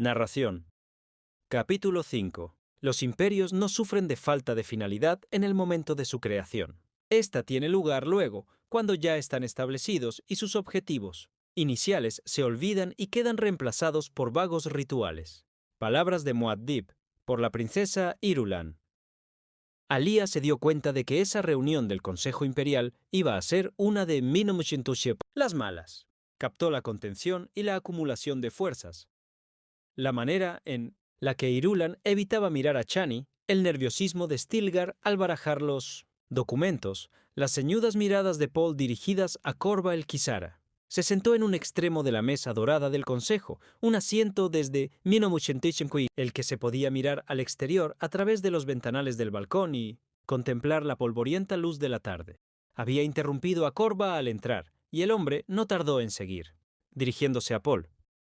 Narración. Capítulo 5. Los imperios no sufren de falta de finalidad en el momento de su creación. Esta tiene lugar luego, cuando ya están establecidos y sus objetivos iniciales se olvidan y quedan reemplazados por vagos rituales. Palabras de Muad'Dib, por la princesa Irulan. Alia se dio cuenta de que esa reunión del Consejo Imperial iba a ser una de Minomushintushep, las malas. Captó la contención y la acumulación de fuerzas. La manera en la que Irulan evitaba mirar a Chani, el nerviosismo de Stilgar al barajar los documentos, las ceñudas miradas de Paul dirigidas a Corva el Kisara. Se sentó en un extremo de la mesa dorada del consejo, un asiento desde el que se podía mirar al exterior a través de los ventanales del balcón y contemplar la polvorienta luz de la tarde. Había interrumpido a Corva al entrar, y el hombre no tardó en seguir. Dirigiéndose a Paul: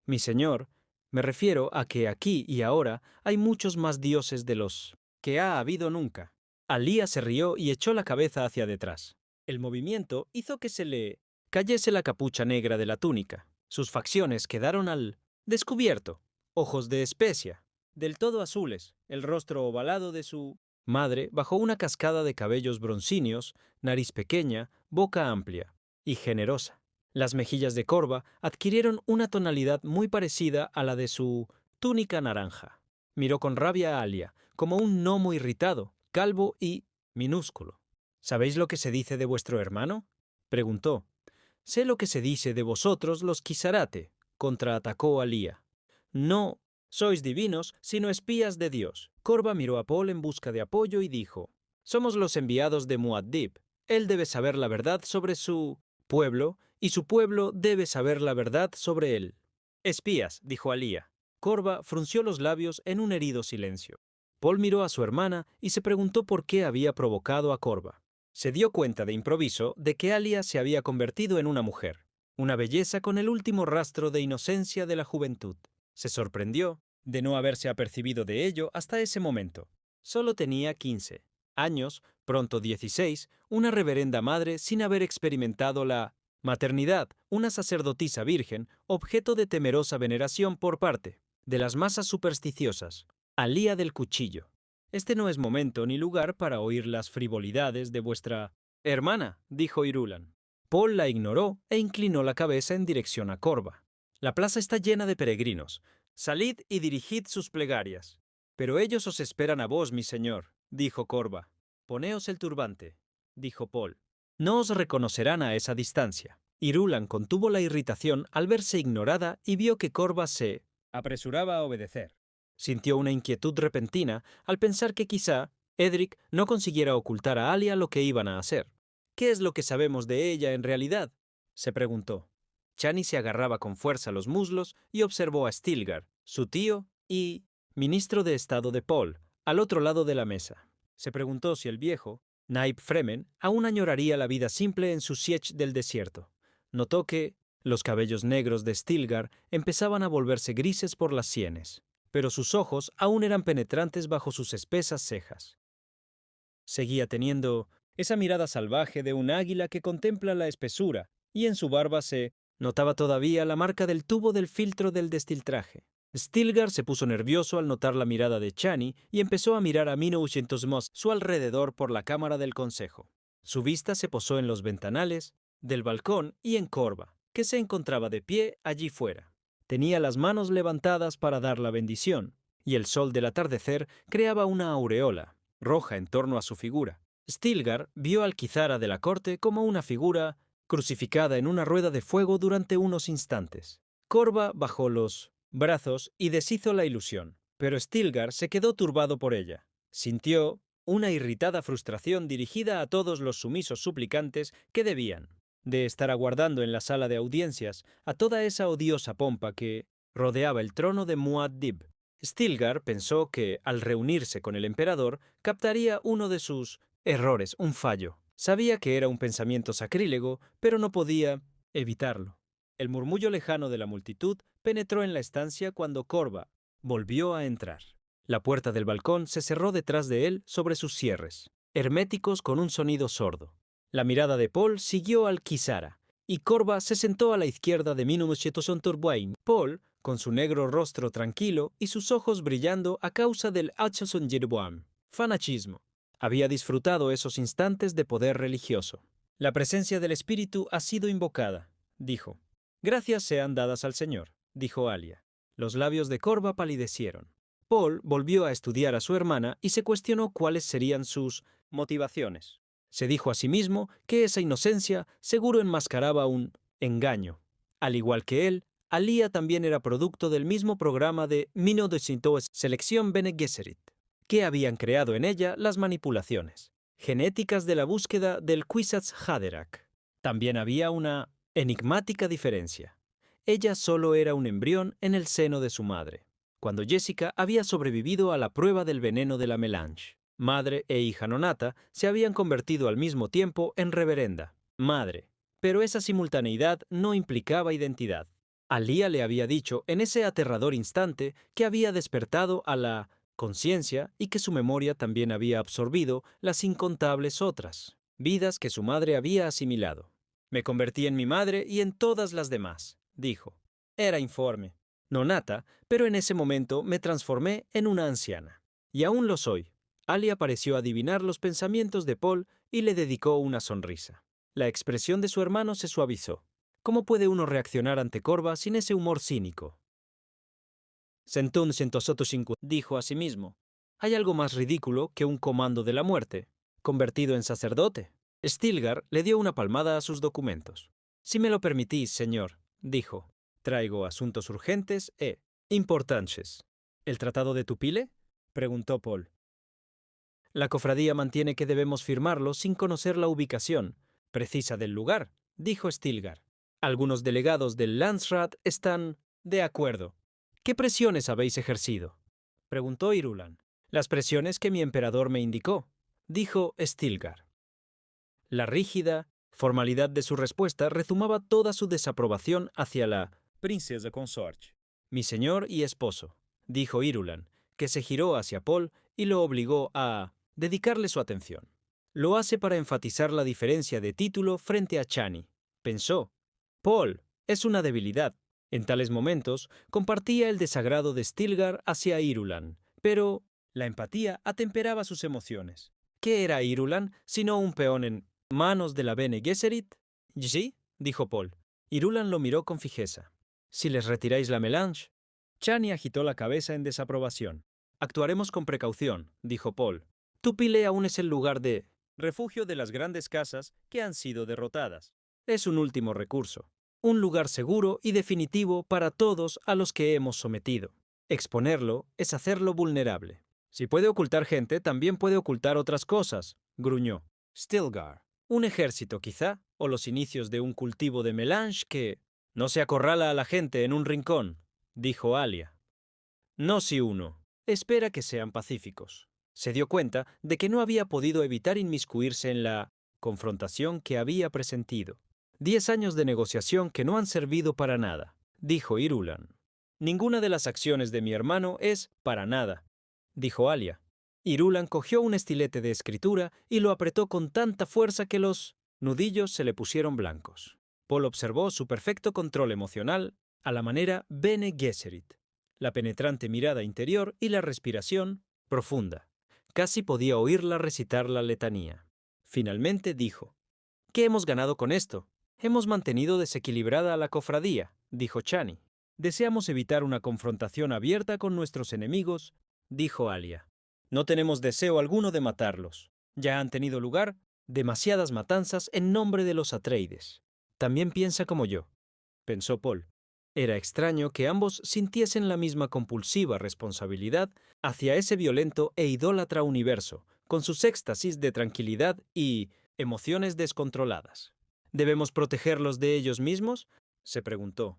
«Mi señor, me refiero a que aquí y ahora hay muchos más dioses de los que ha habido nunca». Alia se rió y echó la cabeza hacia detrás. El movimiento hizo que se le cayese la capucha negra de la túnica. Sus facciones quedaron al descubierto. Ojos de especia, del todo azules, el rostro ovalado de su madre bajo una cascada de cabellos broncíneos, nariz pequeña, boca amplia y generosa. Las mejillas de Corva adquirieron una tonalidad muy parecida a la de su túnica naranja. Miró con rabia a Alia, como un gnomo irritado, calvo y minúsculo. «¿Sabéis lo que se dice de vuestro hermano?», preguntó. «Sé lo que se dice de vosotros los Kisarate», contraatacó Alia. «No sois divinos, sino espías de Dios». Corva miró a Paul en busca de apoyo y dijo: «Somos los enviados de Muad'Dib. Él debe saber la verdad sobre su pueblo, y su pueblo debe saber la verdad sobre él». «Espías», dijo Alia. Corva frunció los labios en un herido silencio. Paul miró a su hermana y se preguntó por qué había provocado a Corva. Se dio cuenta de improviso de que Alia se había convertido en una mujer, una belleza con el último rastro de inocencia de la juventud. Se sorprendió de no haberse apercibido de ello hasta ese momento. Solo tenía 15 años, pronto 16, una reverenda madre sin haber experimentado la maternidad, una sacerdotisa virgen, objeto de temerosa veneración por parte de las masas supersticiosas. Alia del Cuchillo. «Este no es momento ni lugar para oír las frivolidades de vuestra hermana», dijo Irulan. Paul la ignoró e inclinó la cabeza en dirección a Corva. «La plaza está llena de peregrinos. Salid y dirigid sus plegarias». «Pero ellos os esperan a vos, mi señor», dijo Corva. «Poneos el turbante», dijo Paul. «No os reconocerán a esa distancia». Irulan contuvo la irritación al verse ignorada y vio que Corva se apresuraba a obedecer. Sintió una inquietud repentina al pensar que quizá Edric no consiguiera ocultar a Alia lo que iban a hacer. «¿Qué es lo que sabemos de ella en realidad?», se preguntó. Chani se agarraba con fuerza los muslos y observó a Stilgar, su tío y ministro de Estado de Paul, al otro lado de la mesa. Se preguntó si el viejo, Naib Fremen, aún añoraría la vida simple en su sietch del desierto. Notó que los cabellos negros de Stilgar empezaban a volverse grises por las sienes, pero sus ojos aún eran penetrantes bajo sus espesas cejas. Seguía teniendo esa mirada salvaje de un águila que contempla la espesura, y en su barba se notaba todavía la marca del tubo del filtro del destiltraje. Stilgar se puso nervioso al notar la mirada de Chani y empezó a mirar a Mino-Ushintosmos su alrededor por la cámara del consejo. Su vista se posó en los ventanales del balcón y en Corva, que se encontraba de pie allí fuera. Tenía las manos levantadas para dar la bendición, y el sol del atardecer creaba una aureola roja en torno a su figura. Stilgar vio al Kizara de la corte como una figura crucificada en una rueda de fuego durante unos instantes. Corva bajó los brazos y deshizo la ilusión, pero Stilgar se quedó turbado por ella. Sintió una irritada frustración dirigida a todos los sumisos suplicantes que debían de estar aguardando en la sala de audiencias a toda esa odiosa pompa que rodeaba el trono de Muad'Dib. Stilgar pensó que, al reunirse con el emperador, captaría uno de sus errores, un fallo. Sabía que era un pensamiento sacrílego, pero no podía evitarlo. El murmullo lejano de la multitud penetró en la estancia cuando Corva volvió a entrar. La puerta del balcón se cerró detrás de él sobre sus cierres, herméticos con un sonido sordo. La mirada de Paul siguió al Kisara, y Corva se sentó a la izquierda de Minomushetosonturbuain. Paul con su negro rostro tranquilo y sus ojos brillando a causa del Achosonjirboam, fanatismo. Había disfrutado esos instantes de poder religioso. La presencia del espíritu ha sido invocada, dijo. Gracias sean dadas al Señor, dijo Alia. Los labios de Corva palidecieron. Paul volvió a estudiar a su hermana y se cuestionó cuáles serían sus motivaciones. Se dijo a sí mismo que esa inocencia seguro enmascaraba un engaño. Al igual que él, Alia también era producto del mismo programa de Mino de Sintoes Selección Bene Gesserit, que habían creado en ella las manipulaciones genéticas de la búsqueda del Kwisatz Haderach. También había una enigmática diferencia. Ella solo era un embrión en el seno de su madre, cuando Jessica había sobrevivido a la prueba del veneno de la melange. Madre e hija nonata se habían convertido al mismo tiempo en reverenda, madre, pero esa simultaneidad no implicaba identidad. Alia le había dicho en ese aterrador instante que había despertado a la conciencia y que su memoria también había absorbido las incontables otras vidas que su madre había asimilado. Me convertí en mi madre y en todas las demás, dijo. Era informe, nonata, pero en ese momento me transformé en una anciana. Y aún lo soy. Alia pareció adivinar los pensamientos de Paul y le dedicó una sonrisa. La expresión de su hermano se suavizó. ¿Cómo puede uno reaccionar ante Corva sin ese humor cínico? Sentún 105 dijo a sí mismo. ¿Hay algo más ridículo que un comando de la muerte, convertido en sacerdote? Stilgar le dio una palmada a sus documentos. Si me lo permitís, señor, dijo. Traigo asuntos urgentes e importantes. ¿El tratado de Tupile? Preguntó Paul. La cofradía mantiene que debemos firmarlo sin conocer la ubicación precisa del lugar, dijo Stilgar. Algunos delegados del Landsrat están de acuerdo. ¿Qué presiones habéis ejercido? Preguntó Irulan. Las presiones que mi emperador me indicó, dijo Stilgar. La rígida formalidad de su respuesta rezumaba toda su desaprobación hacia la princesa consorte. Mi señor y esposo, dijo Irulan, que se giró hacia Paul y lo obligó a dedicarle su atención. Lo hace para enfatizar la diferencia de título frente a Chani. Pensó. Paul, es una debilidad. En tales momentos, compartía el desagrado de Stilgar hacia Irulan, pero la empatía atemperaba sus emociones. ¿Qué era Irulan sino un peón en manos de la Bene Gesserit? Sí, dijo Paul. Irulan lo miró con fijeza. Si les retiráis la melange. Chani agitó la cabeza en desaprobación. Actuaremos con precaución, dijo Paul. Tupile aún es el lugar de refugio de las grandes casas que han sido derrotadas. Es un último recurso. Un lugar seguro y definitivo para todos a los que hemos sometido. Exponerlo es hacerlo vulnerable. Si puede ocultar gente, también puede ocultar otras cosas, gruñó. Stilgar. Un ejército, quizá, o los inicios de un cultivo de melange que no se acorrala a la gente en un rincón, dijo Alia. No si uno espera que sean pacíficos. Se dio cuenta de que no había podido evitar inmiscuirse en la confrontación que había presentido. 10 años de negociación que no han servido para nada, dijo Irulan. Ninguna de las acciones de mi hermano es para nada, dijo Alia. Irulan cogió un estilete de escritura y lo apretó con tanta fuerza que los nudillos se le pusieron blancos. Paul observó su perfecto control emocional a la manera Bene Gesserit, la penetrante mirada interior y la respiración profunda. Casi podía oírla recitar la letanía. Finalmente dijo, ¿qué hemos ganado con esto? Hemos mantenido desequilibrada a la cofradía, dijo Chani. Deseamos evitar una confrontación abierta con nuestros enemigos, dijo Alia. No tenemos deseo alguno de matarlos. Ya han tenido lugar demasiadas matanzas en nombre de los Atreides. También piensa como yo, pensó Paul. Era extraño que ambos sintiesen la misma compulsiva responsabilidad hacia ese violento e idólatra universo, con sus éxtasis de tranquilidad y emociones descontroladas. ¿Debemos protegerlos de ellos mismos? Se preguntó.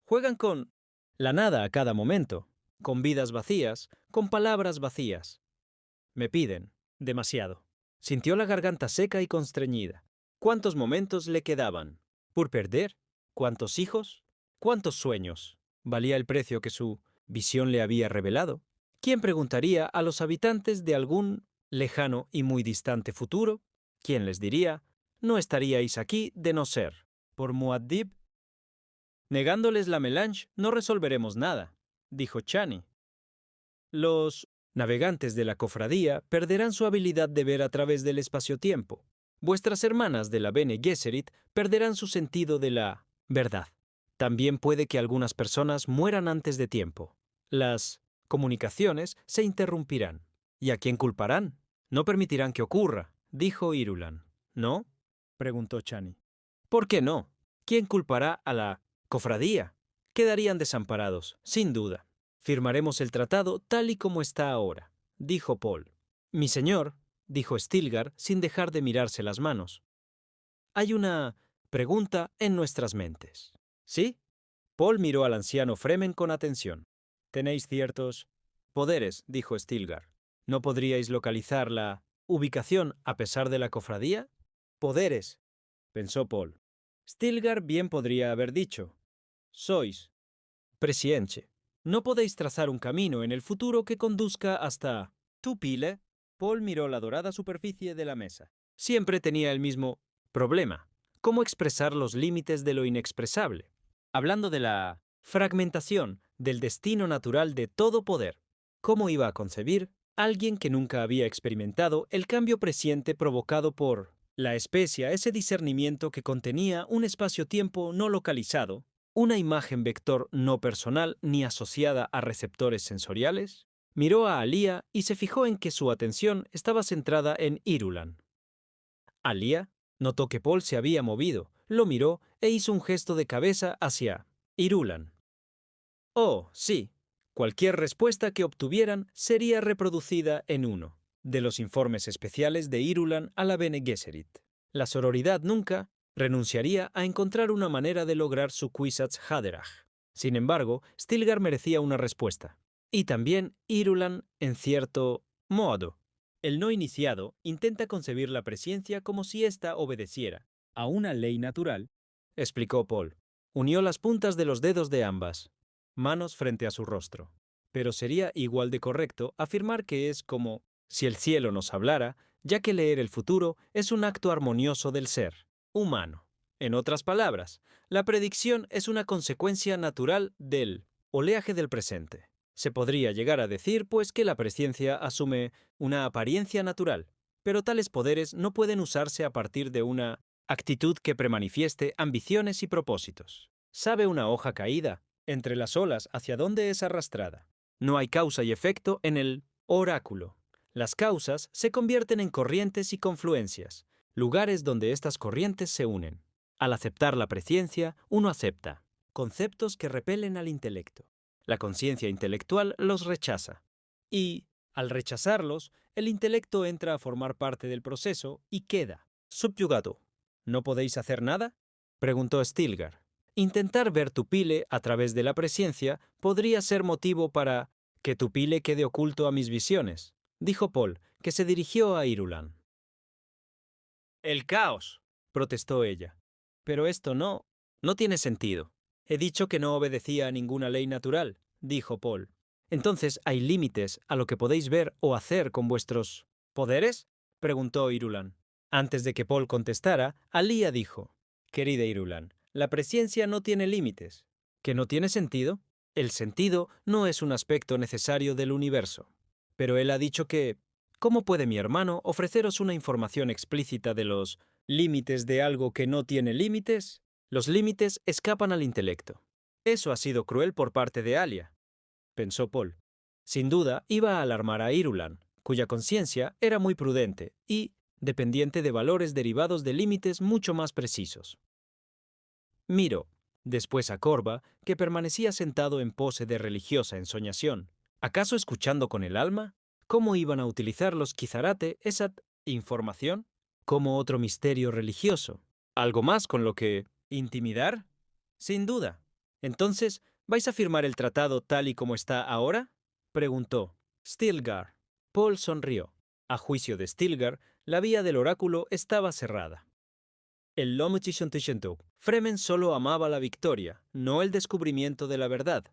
Juegan con la nada a cada momento, con vidas vacías, con palabras vacías. Me piden demasiado. Sintió la garganta seca y constreñida. ¿Cuántos momentos le quedaban? ¿Por perder? ¿Cuántos hijos? ¿Cuántos sueños? ¿Valía el precio que su visión le había revelado? ¿Quién preguntaría a los habitantes de algún lejano y muy distante futuro? ¿Quién les diría, no estaríais aquí de no ser por Muad'Dib? Negándoles la melange no resolveremos nada, dijo Chani. Los navegantes de la cofradía perderán su habilidad de ver a través del espacio-tiempo. Vuestras hermanas de la Bene Gesserit perderán su sentido de la verdad. También puede que algunas personas mueran antes de tiempo. Las comunicaciones se interrumpirán. ¿Y a quién culparán? No permitirán que ocurra, dijo Irulan. ¿No? Preguntó Chani. ¿Por qué no? ¿Quién culpará a la cofradía? Quedarían desamparados, sin duda. Firmaremos el tratado tal y como está ahora, dijo Paul. Mi señor, dijo Stilgar sin dejar de mirarse las manos. Hay una pregunta en nuestras mentes. ¿Sí? Paul miró al anciano Fremen con atención. Tenéis ciertos poderes, dijo Stilgar. ¿No podríais localizar la ubicación a pesar de la cofradía? Poderes, pensó Paul. Stilgar bien podría haber dicho. Sois presciente. No podéis trazar un camino en el futuro que conduzca hasta Tupile. Paul miró la dorada superficie de la mesa. Siempre tenía el mismo problema. ¿Cómo expresar los límites de lo inexpresable? Hablando de la fragmentación del destino natural de todo poder. ¿Cómo iba a concebir alguien que nunca había experimentado el cambio presciente provocado por la especia, ese discernimiento que contenía un espacio-tiempo no localizado, una imagen vector no personal ni asociada a receptores sensoriales? Miró a Alia y se fijó en que su atención estaba centrada en Irulan. Alia notó que Paul se había movido, lo miró e hizo un gesto de cabeza hacia Irulan. Oh, sí. Cualquier respuesta que obtuvieran sería reproducida en uno de los informes especiales de Irulan a la Bene Gesserit. La sororidad nunca renunciaría a encontrar una manera de lograr su Kwisatz Haderach. Sin embargo, Stilgar merecía una respuesta. Y también Irulan, en cierto modo. El no iniciado intenta concebir la presciencia como si ésta obedeciera a una ley natural, explicó Paul. Unió las puntas de los dedos de ambas manos frente a su rostro. Pero sería igual de correcto afirmar que es como si el cielo nos hablara, ya que leer el futuro es un acto armonioso del ser humano. En otras palabras, la predicción es una consecuencia natural del oleaje del presente. Se podría llegar a decir, pues, que la presciencia asume una apariencia natural, pero tales poderes no pueden usarse a partir de una actitud que premanifieste ambiciones y propósitos. ¿Sabe una hoja caída entre las olas hacia dónde es arrastrada? No hay causa y efecto en el oráculo. Las causas se convierten en corrientes y confluencias, lugares donde estas corrientes se unen. Al aceptar la presciencia, uno acepta conceptos que repelen al intelecto. La conciencia intelectual los rechaza. Y, al rechazarlos, el intelecto entra a formar parte del proceso y queda subyugado. ¿No podéis hacer nada?, preguntó Stilgar. Intentar ver Tupile a través de la presciencia podría ser motivo para que Tupile quede oculto a mis visiones, dijo Paul, que se dirigió a Irulan. El caos, protestó ella. Pero esto no tiene sentido. He dicho que no obedecía a ninguna ley natural, dijo Paul. Entonces, ¿hay límites a lo que podéis ver o hacer con vuestros poderes?, preguntó Irulan. Antes de que Paul contestara, Alia dijo: Querida Irulan, la presciencia no tiene límites. ¿Que no tiene sentido? El sentido no es un aspecto necesario del universo. Pero él ha dicho que... ¿Cómo puede mi hermano ofreceros una información explícita de los límites de algo que no tiene límites? Los límites escapan al intelecto. Eso ha sido cruel por parte de Alia, pensó Paul. Sin duda, iba a alarmar a Irulan, cuya conciencia era muy prudente y dependiente de valores derivados de límites mucho más precisos. Miró después a Corva, que permanecía sentado en pose de religiosa ensoñación. ¿Acaso escuchando con el alma? ¿Cómo iban a utilizar los Kizarate esa información? ¿Como otro misterio religioso? ¿Algo más con lo que intimidar? Sin duda. Entonces, ¿vais a firmar el tratado tal y como está ahora?, preguntó Stilgar. Paul sonrió. A juicio de Stilgar, la vía del oráculo estaba cerrada. El Lomuchishontishentu. Fremen solo amaba la victoria, no el descubrimiento de la verdad.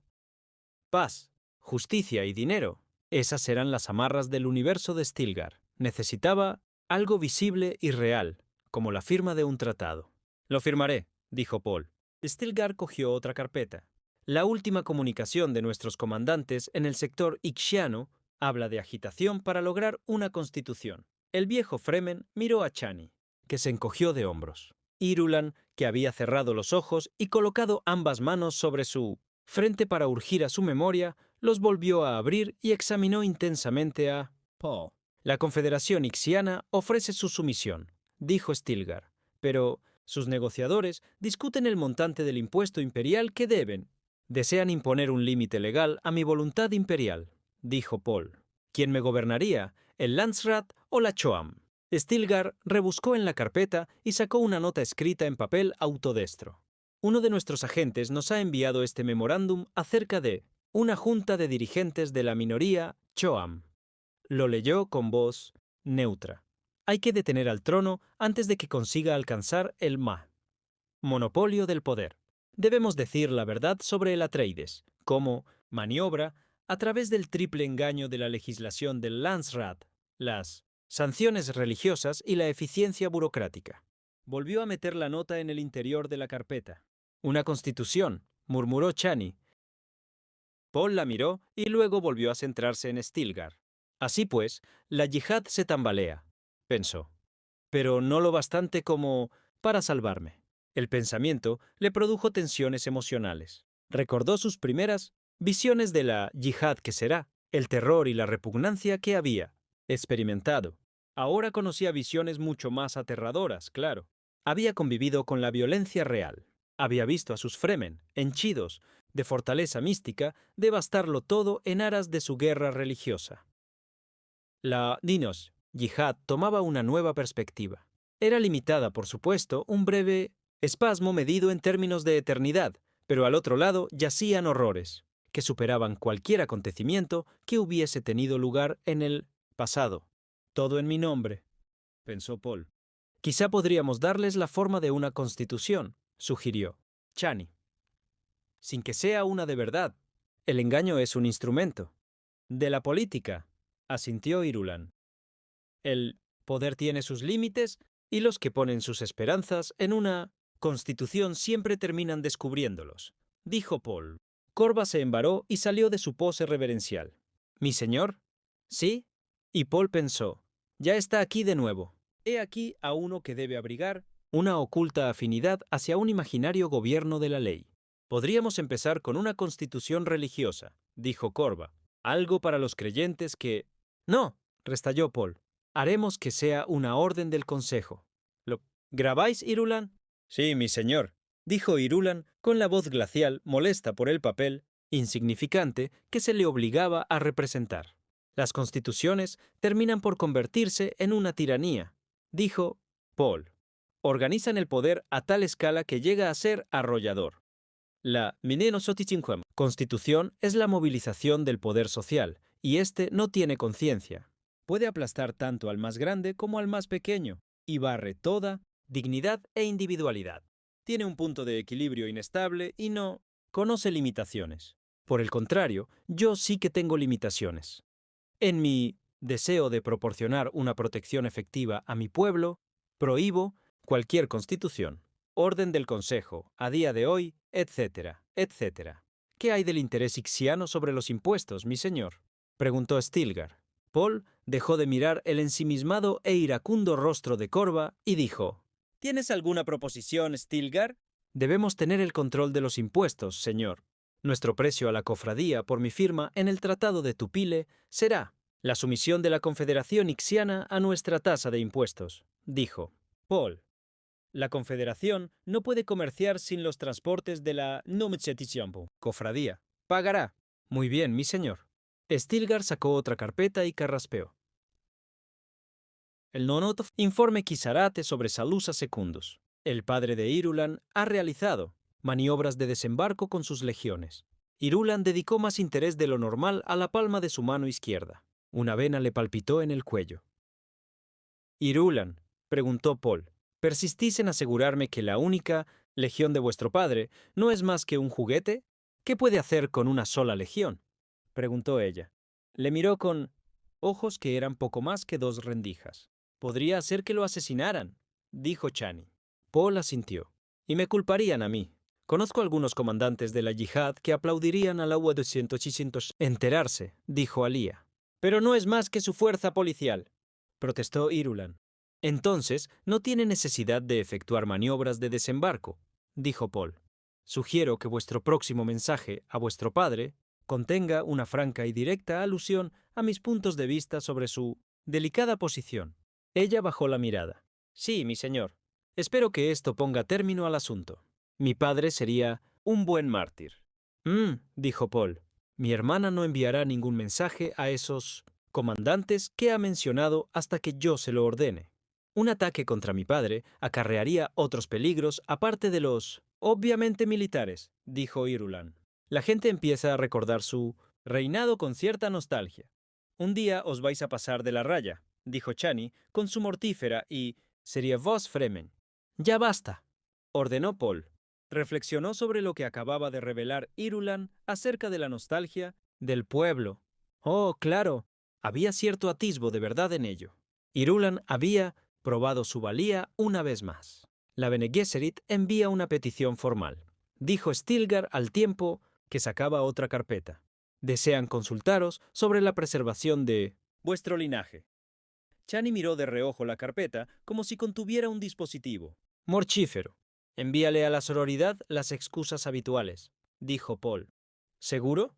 Paz, justicia y dinero. Esas eran las amarras del universo de Stilgar. Necesitaba algo visible y real, como la firma de un tratado. Lo firmaré, dijo Paul. Stilgar cogió otra carpeta. La última comunicación de nuestros comandantes en el sector Ixiano habla de agitación para lograr una constitución. El viejo Fremen miró a Chani, que se encogió de hombros. Irulan, que había cerrado los ojos y colocado ambas manos sobre su frente para urgir a su memoria, los volvió a abrir y examinó intensamente a Paul. La Confederación Ixiana ofrece su sumisión, dijo Stilgar, pero sus negociadores discuten el montante del impuesto imperial que deben. Desean imponer un límite legal a mi voluntad imperial, dijo Paul. ¿Quién me gobernaría, el Landsrat o la Choam? Stilgar rebuscó en la carpeta y sacó una nota escrita en papel autodestro. Uno de nuestros agentes nos ha enviado este memorándum acerca de una junta de dirigentes de la minoría Choam. Lo leyó con voz neutra. Hay que detener al trono antes de que consiga alcanzar el monopolio del poder. Debemos decir la verdad sobre el Atreides, como maniobra a través del triple engaño de la legislación del Landsrat, las sanciones religiosas y la eficiencia burocrática. Volvió a meter la nota en el interior de la carpeta. Una constitución, murmuró Chani. Paul la miró y luego volvió a centrarse en Stilgar. Así pues, la yihad se tambalea, pensó, pero no lo bastante como para salvarme. El pensamiento le produjo tensiones emocionales. Recordó sus primeras visiones de la yihad que será, el terror y la repugnancia que había experimentado. Ahora conocía visiones mucho más aterradoras, claro. Había convivido con la violencia real. Había visto a sus Fremen, henchidos de fortaleza mística, devastarlo todo en aras de su guerra religiosa. La yihad tomaba una nueva perspectiva. Era limitada, por supuesto, un breve espasmo medido en términos de eternidad, pero al otro lado yacían horrores, que superaban cualquier acontecimiento que hubiese tenido lugar en el pasado. Todo en mi nombre, pensó Paul. Quizá podríamos darles la forma de una constitución, sugirió Chani. Sin que sea una de verdad. El engaño es un instrumento. De la política, asintió Irulan. El poder tiene sus límites y los que ponen sus esperanzas en una constitución siempre terminan descubriéndolos, dijo Paul. Corva se embaró y salió de su pose reverencial. ¿Mi señor? ¿Sí? Y Paul pensó, ya está aquí de nuevo. He aquí a uno que debe abrigar una oculta afinidad hacia un imaginario gobierno de la ley. Podríamos empezar con una constitución religiosa, dijo Corva. Algo para los creyentes que... No, restalló Paul. Haremos que sea una orden del consejo. ¿Lo grabáis, Irulan? Sí, mi señor, dijo Irulan con la voz glacial, molesta por el papel insignificante que se le obligaba a representar. Las constituciones terminan por convertirse en una tiranía, dijo Paul. Organizan el poder a tal escala que llega a ser arrollador. La Constitución es la movilización del poder social, y éste no tiene conciencia. Puede aplastar tanto al más grande como al más pequeño, y barre toda dignidad e individualidad. Tiene un punto de equilibrio inestable y no conoce limitaciones. Por el contrario, yo sí que tengo limitaciones. En mi deseo de proporcionar una protección efectiva a mi pueblo, prohíbo cualquier constitución, orden del Consejo, a día de hoy, etcétera, etcétera. ¿Qué hay del interés ixiano sobre los impuestos, mi señor?, preguntó Stilgar. Paul dejó de mirar el ensimismado e iracundo rostro de Corva y dijo, ¿tienes alguna proposición, Stilgar? Debemos tener el control de los impuestos, señor. Nuestro precio a la cofradía por mi firma en el Tratado de Tupile será la sumisión de la Confederación Ixiana a nuestra tasa de impuestos, dijo Paul. La Confederación no puede comerciar sin los transportes de la cofradía. Pagará. Muy bien, mi señor. Stilgar sacó otra carpeta y carraspeó. El Nonotov informe Kisarate sobre Salusa Secundus. El padre de Irulan ha realizado maniobras de desembarco con sus legiones. Irulan dedicó más interés de lo normal a la palma de su mano izquierda. Una vena le palpitó en el cuello. Irulan, preguntó Paul, ¿persistís en asegurarme que la única legión de vuestro padre no es más que un juguete? ¿Qué puede hacer con una sola legión?, preguntó ella. Le miró con ojos que eran poco más que dos rendijas. Podría hacer que lo asesinaran, dijo Chani. Paul asintió. Y me culparían a mí. Conozco algunos comandantes de la yihad que aplaudirían a la U-200 enterarse, dijo Alia. Pero no es más que su fuerza policial, protestó Irulan. Entonces, no tiene necesidad de efectuar maniobras de desembarco, dijo Paul. Sugiero que vuestro próximo mensaje a vuestro padre contenga una franca y directa alusión a mis puntos de vista sobre su delicada posición. Ella bajó la mirada. Sí, mi señor. Espero que esto ponga término al asunto. Mi padre sería un buen mártir. Dijo Paul. Mi hermana no enviará ningún mensaje a esos comandantes que ha mencionado hasta que yo se lo ordene. Un ataque contra mi padre acarrearía otros peligros aparte de los, obviamente militares, dijo Irulan. La gente empieza a recordar su reinado con cierta nostalgia. Un día os vais a pasar de la raya, dijo Chani con su mortífera y seria voz fremen. Ya basta, ordenó Paul. Reflexionó sobre lo que acababa de revelar Irulan acerca de la nostalgia del pueblo. Oh, claro, había cierto atisbo de verdad en ello. Irulan había probado su valía una vez más. La Bene Gesserit envía una petición formal, dijo Stilgar al tiempo que sacaba otra carpeta. Desean consultaros sobre la preservación de vuestro linaje. Chani miró de reojo la carpeta como si contuviera un dispositivo. Morchífero. Envíale a la sororidad las excusas habituales, dijo Paul. ¿Seguro?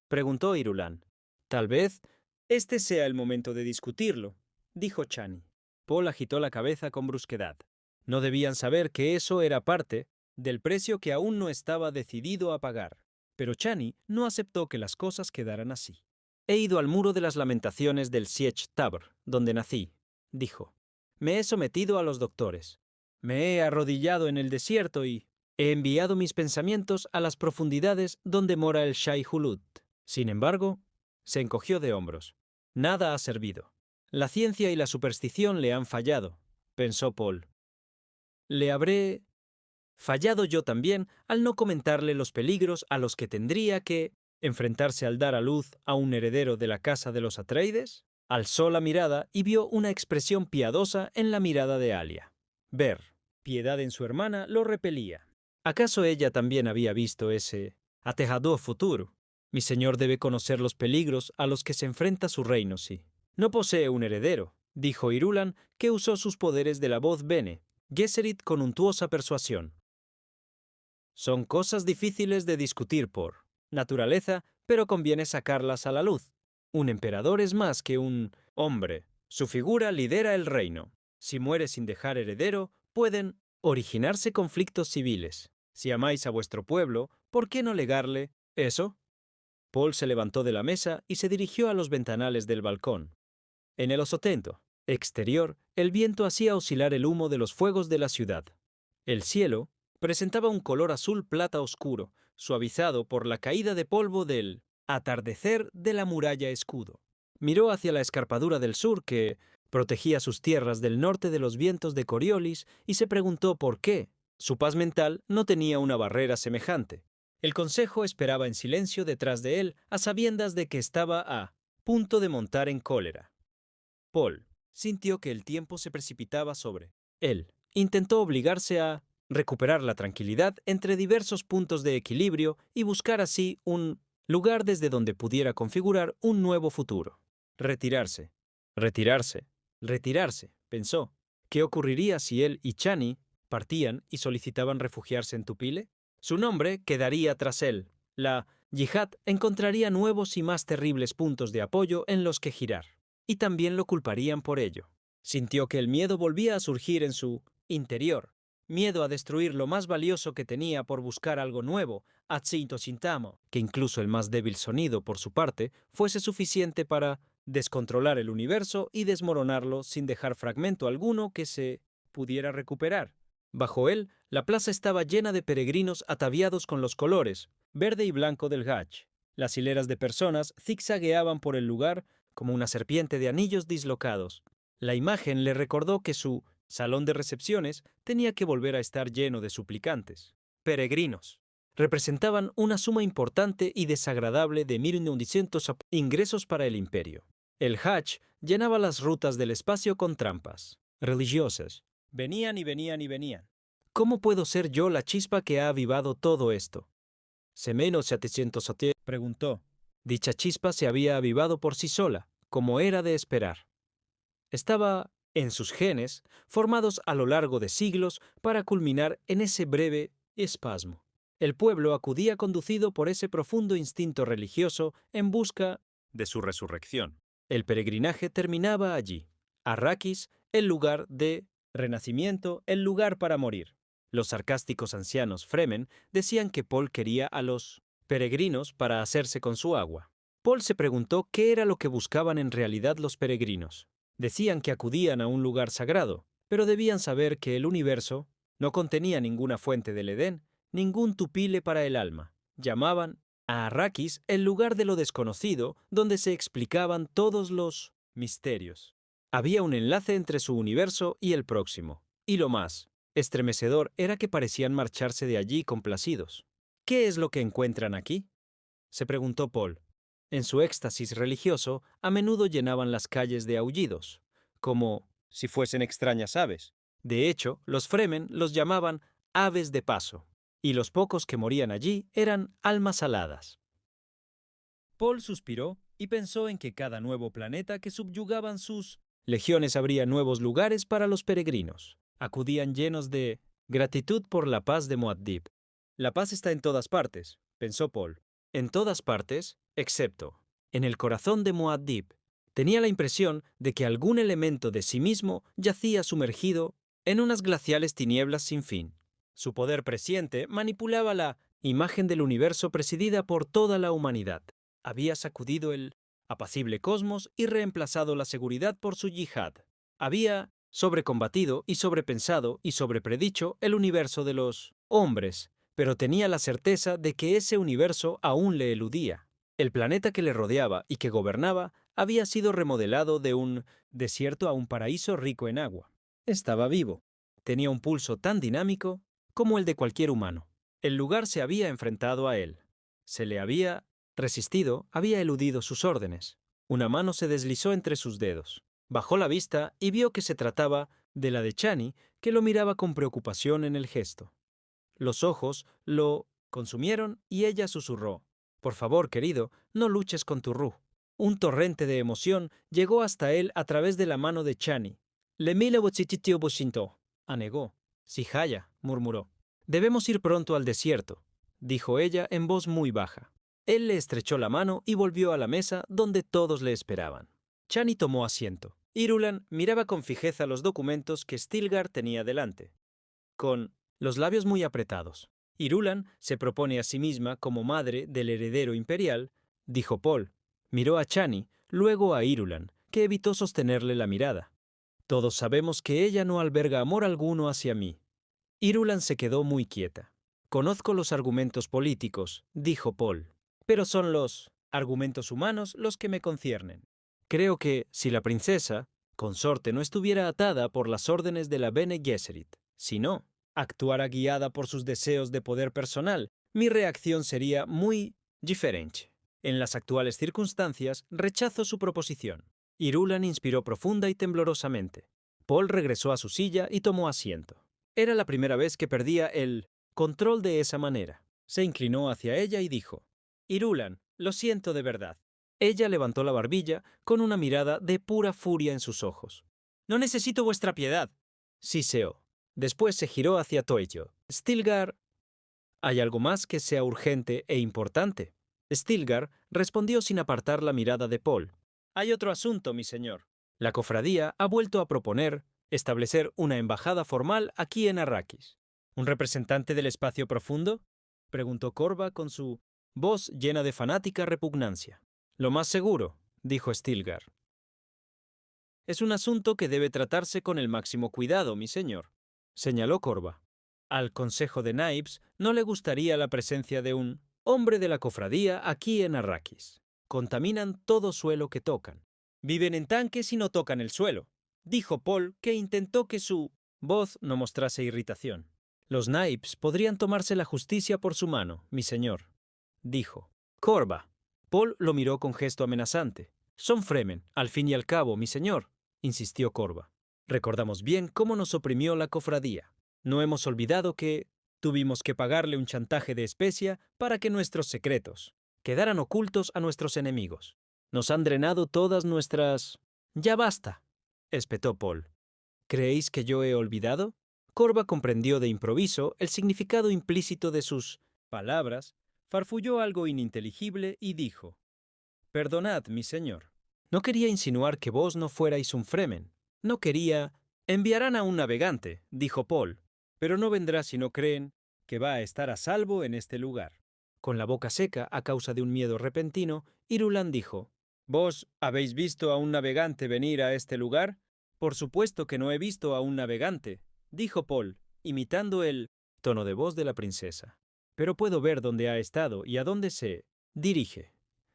Preguntó Irulan. Tal vez este sea el momento de discutirlo, dijo Chani. Paul agitó la cabeza con brusquedad. No debían saber que eso era parte del precio que aún no estaba decidido a pagar. Pero Chani no aceptó que las cosas quedaran así. He ido al muro de las lamentaciones del Siege Tabr, donde nací, dijo. Me he sometido a los doctores. Me he arrodillado en el desierto y he enviado mis pensamientos a las profundidades donde mora el Shai Hulud. Sin embargo, se encogió de hombros. Nada ha servido. La ciencia y la superstición le han fallado, pensó Paul. Le habré fallado yo también al no comentarle los peligros a los que tendría que enfrentarse al dar a luz a un heredero de la casa de los Atreides. Alzó la mirada y vio una expresión piadosa en la mirada de Alia. Ver piedad en su hermana lo repelía. ¿Acaso ella también había visto ese aterrador futuro? Mi señor debe conocer los peligros a los que se enfrenta su reino, sí. No posee un heredero, dijo Irulan, que usó sus poderes de la voz Bene Gesserit con untuosa persuasión. Son cosas difíciles de discutir por naturaleza, pero conviene sacarlas a la luz. Un emperador es más que un hombre. Su figura lidera el reino. Si muere sin dejar heredero, pueden originarse conflictos civiles. Si amáis a vuestro pueblo, ¿por qué no legarle eso? Paul se levantó de la mesa y se dirigió a los ventanales del balcón. En el osotento exterior, el viento hacía oscilar el humo de los fuegos de la ciudad. El cielo presentaba un color azul plata oscuro, suavizado por la caída de polvo del atardecer de la muralla escudo. Miró hacia la escarpadura del sur que protegía sus tierras del norte de los vientos de Coriolis y se preguntó por qué su paz mental no tenía una barrera semejante. El consejo esperaba en silencio detrás de él, a sabiendas de que estaba a punto de montar en cólera. Paul sintió que el tiempo se precipitaba sobre él. Intentó obligarse a recuperar la tranquilidad entre diversos puntos de equilibrio y buscar así un lugar desde donde pudiera configurar un nuevo futuro. Retirarse, retirarse, retirarse, pensó. ¿Qué ocurriría si él y Chani partían y solicitaban refugiarse en Tupile? Su nombre quedaría tras él. La yihad encontraría nuevos y más terribles puntos de apoyo en los que girar. Y también lo culparían por ello. Sintió que el miedo volvía a surgir en su interior. Miedo a destruir lo más valioso que tenía por buscar algo nuevo, Atzinto Sintamo, que incluso el más débil sonido, por su parte, fuese suficiente para descontrolar el universo y desmoronarlo sin dejar fragmento alguno que se pudiera recuperar. Bajo él, la plaza estaba llena de peregrinos ataviados con los colores, verde y blanco del Hajj. Las hileras de personas zigzagueaban por el lugar como una serpiente de anillos dislocados. La imagen le recordó que su salón de recepciones tenía que volver a estar lleno de suplicantes. Peregrinos. Representaban una suma importante y desagradable de 1.900 ingresos para el imperio. El Hajj llenaba las rutas del espacio con trampas religiosas. Venían y venían y venían. ¿Cómo puedo ser yo la chispa que ha avivado todo esto? ¿Semeno 700 preguntó. Dicha chispa se había avivado por sí sola, como era de esperar. Estaba en sus genes, formados a lo largo de siglos para culminar en ese breve espasmo. El pueblo acudía conducido por ese profundo instinto religioso en busca de su resurrección. El peregrinaje terminaba allí. Arrakis, el lugar de renacimiento, el lugar para morir. Los sarcásticos ancianos Fremen decían que Paul quería a los peregrinos para hacerse con su agua. Paul se preguntó qué era lo que buscaban en realidad los peregrinos. Decían que acudían a un lugar sagrado, pero debían saber que el universo no contenía ninguna fuente del Edén, ningún tupile para el alma. Llamaban a Arrakis el lugar de lo desconocido, donde se explicaban todos los misterios. Había un enlace entre su universo y el próximo. Y lo más estremecedor era que parecían marcharse de allí complacidos. ¿Qué es lo que encuentran aquí?, se preguntó Paul. En su éxtasis religioso, a menudo llenaban las calles de aullidos, como si fuesen extrañas aves. De hecho, los Fremen los llamaban aves de paso, y los pocos que morían allí eran almas aladas. Paul suspiró y pensó en que cada nuevo planeta que subyugaban sus legiones abría nuevos lugares para los peregrinos. Acudían llenos de gratitud por la paz de Muad'Dib. La paz está en todas partes, pensó Paul. En todas partes, excepto en el corazón de Muad'Dib. Tenía la impresión de que algún elemento de sí mismo yacía sumergido en unas glaciales tinieblas sin fin. Su poder presciente manipulaba la imagen del universo presidida por toda la humanidad. Había sacudido el apacible cosmos y reemplazado la seguridad por su yihad. Había sobrecombatido y sobrepensado y sobrepreddicho el universo de los hombres, pero tenía la certeza de que ese universo aún le eludía. El planeta que le rodeaba y que gobernaba había sido remodelado de un desierto a un paraíso rico en agua. Estaba vivo. Tenía un pulso tan dinámico como el de cualquier humano. El lugar se había enfrentado a él. Se le había resistido, había eludido sus órdenes. Una mano se deslizó entre sus dedos. Bajó la vista y vio que se trataba de la de Chani, que lo miraba con preocupación en el gesto. Los ojos lo consumieron y ella susurró: «Por favor, querido, no luches con tu Ru». Un torrente de emoción llegó hasta él a través de la mano de Chani. «Le mile bochititio boshinto», anegó. «Sihaya», murmuró. «Debemos ir pronto al desierto», dijo ella en voz muy baja. Él le estrechó la mano y volvió a la mesa donde todos le esperaban. Chani tomó asiento. Irulan miraba con fijeza los documentos que Stilgar tenía delante, con los labios muy apretados. Irulan se propone a sí misma como madre del heredero imperial, dijo Paul. Miró a Chani, luego a Irulan, que evitó sostenerle la mirada. Todos sabemos que ella no alberga amor alguno hacia mí. Irulan se quedó muy quieta. Conozco los argumentos políticos, dijo Paul, pero son los argumentos humanos los que me conciernen. Creo que, si la princesa, consorte, no estuviera atada por las órdenes de la Bene Gesserit, sino actuara guiada por sus deseos de poder personal, mi reacción sería muy diferente. En las actuales circunstancias, rechazo su proposición. Irulan inspiró profunda y temblorosamente. Paul regresó a su silla y tomó asiento. Era la primera vez que perdía el control de esa manera. Se inclinó hacia ella y dijo: «Irulan, lo siento de verdad». Ella levantó la barbilla con una mirada de pura furia en sus ojos. «No necesito vuestra piedad», siseó. Después se giró hacia Toejo. «Stilgar, ¿hay algo más que sea urgente e importante?». Stilgar respondió sin apartar la mirada de Paul. «Hay otro asunto, mi señor. La cofradía ha vuelto a proponer establecer una embajada formal aquí en Arrakis». «¿Un representante del espacio profundo?», preguntó Korva con su voz llena de fanática repugnancia. «Lo más seguro», dijo Stilgar. «Es un asunto que debe tratarse con el máximo cuidado, mi señor», señaló Korva. «Al Consejo de Naibs no le gustaría la presencia de un hombre de la cofradía aquí en Arrakis. Contaminan todo suelo que tocan. Viven en tanques y no tocan el suelo», dijo Paul, que intentó que su voz no mostrase irritación. «Los Naibs podrían tomarse la justicia por su mano, mi señor», dijo. «Korva». Paul lo miró con gesto amenazante. «Son Fremen, al fin y al cabo, mi señor», insistió Korva. «Recordamos bien cómo nos oprimió la cofradía». No hemos olvidado que tuvimos que pagarle un chantaje de especia para que nuestros secretos quedaran ocultos a nuestros enemigos. Nos han drenado todas nuestras... Ya basta, espetó Paul. ¿Creéis que yo he olvidado? Corva comprendió de improviso el significado implícito de sus palabras, farfulló algo ininteligible y dijo: Perdonad, mi señor. No quería insinuar que vos no fuerais un fremen. No quería... Enviarán a un navegante, dijo Paul, pero no vendrá si no creen que va a estar a salvo en este lugar. Con la boca seca a causa de un miedo repentino, Irulan dijo: ¿Vos habéis visto a un navegante venir a este lugar? Por supuesto que no he visto a un navegante, dijo Paul, imitando el tono de voz de la princesa. Pero puedo ver dónde ha estado y a dónde se dirige.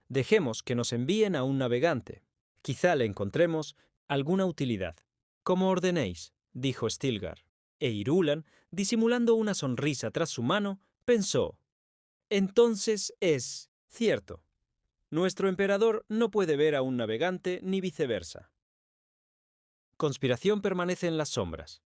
Dejemos que nos envíen a un navegante. Quizá le encontremos alguna utilidad. Como ordenéis, dijo Stilgar. E Irulan, disimulando una sonrisa tras su mano, pensó: entonces es cierto. Nuestro emperador no puede ver a un navegante ni viceversa. Conspiración permanece en las sombras.